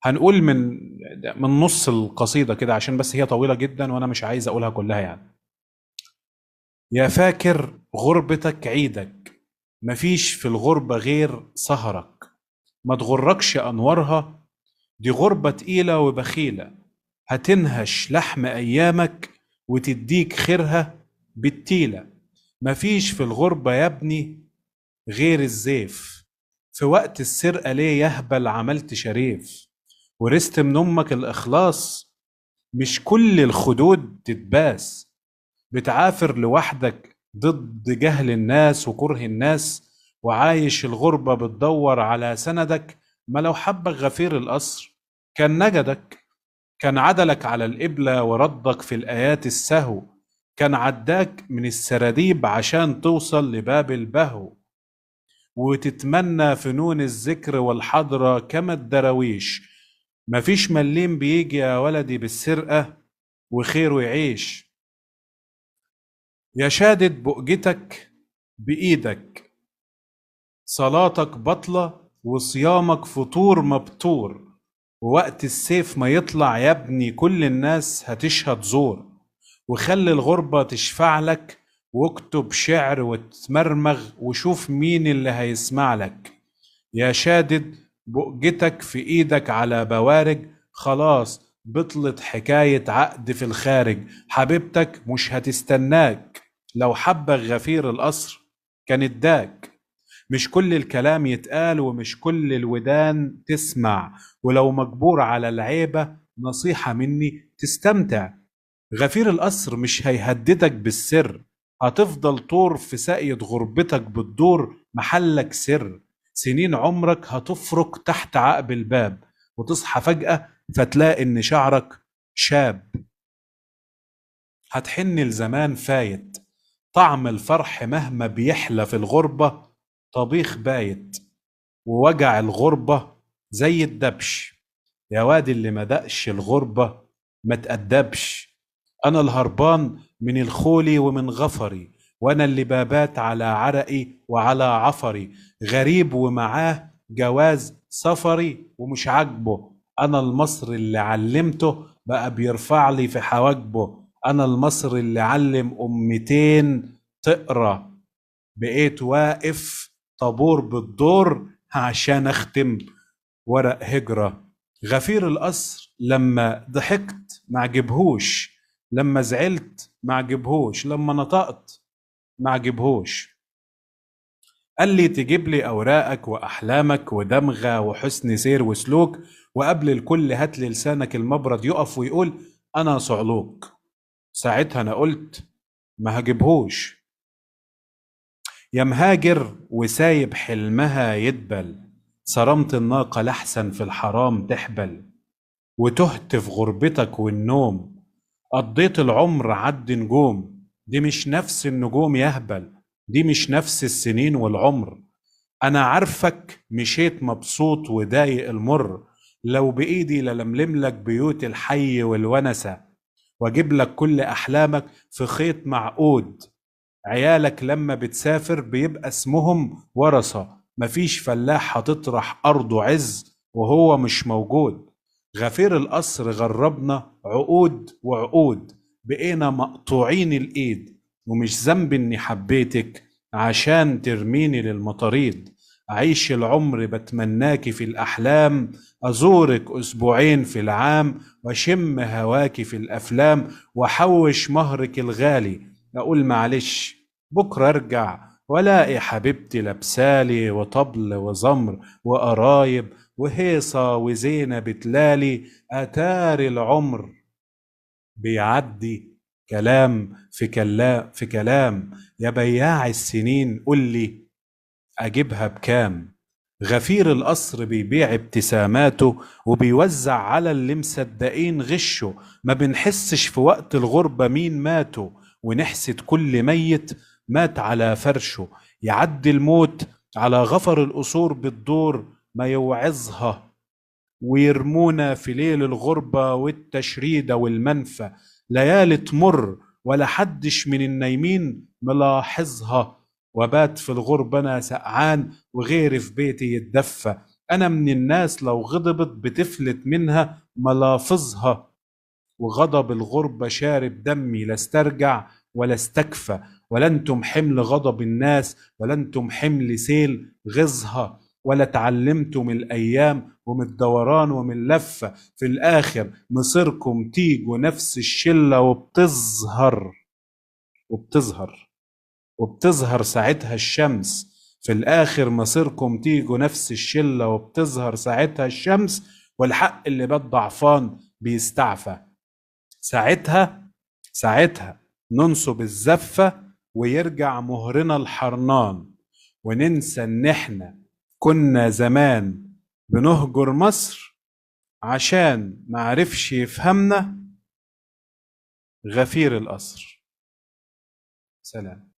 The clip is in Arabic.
هنقول من نص القصيدة كده، عشان بس هي طويلة جدا وأنا مش عايز أقولها كلها يعني. يا فاكر غربتك عيدك، مفيش في الغربة غير سهرك، ما تغركش أنوارها، دي غربة تقيلة وبخيلة، هتنهش لحم أيامك وتديك خيرها بالتيلة. مفيش في الغربة يا ابني غير الزيف، في وقت السرقة ليه يهبل عملت شريف، ورثت من أمك الإخلاص، مش كل الخدود تتباس، بتعافر لوحدك ضد جهل الناس وكره الناس، وعايش الغربة بتدور على سندك. ما لو حبك غفير القصر كان نجدك، كان عدلك على القبلة وردك في الآيات السهو، كان عداك من السراديب عشان توصل لباب البهو، وتتمنى فنون الذكر والحضرة كما الدراويش. مفيش مليم بيجي يا ولدي بالسرقة وخيره يعيش. يا شادد بؤجتك بإيدك، صلاتك بطلة وصيامك فطور مبتور، ووقت السيف ما يطلع يا ابني كل الناس هتشهد زور، وخلي الغربة تشفع لك، واكتب شعر وتمرمغ وشوف مين اللي هيسمع لك. يا شادد بؤجتك في ايدك على بوارج، خلاص بطلت حكاية عقد في الخارج، حبيبتك مش هتستناك، لو حبك غفير القصر كان اداك. مش كل الكلام يتقال ومش كل الودان تسمع، ولو مجبور على العيبة نصيحة مني تستمتع. غفير القصر مش هيهددك بالسر، هتفضل طور في ساقية غربتك بتدور محلك سر. سنين عمرك هتفرك تحت عقب الباب، وتصحى فجأة فتلاقي ان شعرك شاب. هتحن لزمان فايت، طعم الفرح مهما بيحلى في الغربة طبيخ بايت، ووجع الغربة زي الدبش. يا واد اللي ما دقش الغربة ما تأدبش. أنا الهربان من الخولي ومن غفري، وأنا اللي بابات على عرقي وعلى عفري، غريب ومعاه جواز سفري ومش عاجبه. أنا المصري اللي علمته بقى بيرفع لي في حواجبه، أنا المصري اللي علم أمتين تقرأ، بقيت واقف طابور بالدور عشان أختم ورق هجرة. غفير القصر لما ضحكت ما عجبهوش، لما زعلت ما عجبهوش، لما نطقت ما عجبهوش. قال لي تجيب لي أوراقك وأحلامك ودمغة وحسن سير وسلوك، وقبل الكل هات لي لسانك المبرد يقف ويقول أنا صعلوك. ساعتها أنا قلت ما هجيبهوش. يا مهاجر وسايب حلمها يدبل، صرمت الناقة لحسن في الحرام تحبل، وتهت في غربتك والنوم، قضيت العمر عد نجوم، دي مش نفس النجوم يهبل، دي مش نفس السنين والعمر. انا عارفك مشيت مبسوط ودايق المر، لو بايدي للملم لك بيوت الحي والونسة، واجيب لك كل احلامك في خيط معقود. عيالك لما بتسافر بيبقى اسمهم ورثة، مفيش فلاح هتطرح أرضه عز وهو مش موجود. غفير القصر غربنا عقود وعقود، بقينا مقطوعين الإيد، ومش ذنب إني حبيتك عشان ترميني للمطاريد. أعيش العمر بتمناكي في الأحلام، أزورك أسبوعين في العام، وأشم هواكي في الأفلام، وأحوش مهرك الغالي. أقول معلش بكرة أرجع ولاقي حبيبتي لابسالي، وطبل وزمر وقرايب وهيصة وزينة بتلالي. أتاري العمر بيعدي كلام في كلام في كلام، يا بياع السنين قول لي أجيبها بكام. غفير القصر بيبيع ابتساماته وبيوزع على اللي مصدقين غشه، ما بنحسش في وقت الغربة مين ماتوا، ونحسد كل ميت مات على فرشه. يعدي الموت على غفر القصور بالدور ما يوعظها، ويرمونا في ليل الغربة والتشريدة والمنفى. ليالي تمر ولا حدش من النايمين ملاحظها، وبات في الغربة أنا سقعان وغيري في بيتي يتدفى. أنا من الناس لو غضبت بتفلت منها ملافظها، وغضب الغربة شارب دمي، لا استرجع ولا استكفى، ولا انتم حمل غضب الناس، ولا انتم حمل سيل غزها، ولا تعلمتم الأيام ومن الدوران ومن اللفة. في الآخر مصيركم تيجوا نفس الشلة، وبتظهر وبتظهر ساعتها الشمس. في الآخر مصيركم تيجوا نفس الشلة، وبتظهر ساعتها الشمس، والحق اللي بات ضعفان بيستعفى. ساعتها ننصب الزفة، ويرجع مهرنا الحرنان، وننسى ان احنا كنا زمان بنهجر مصر عشان معرفش يفهمنا غفير القصر. سلام.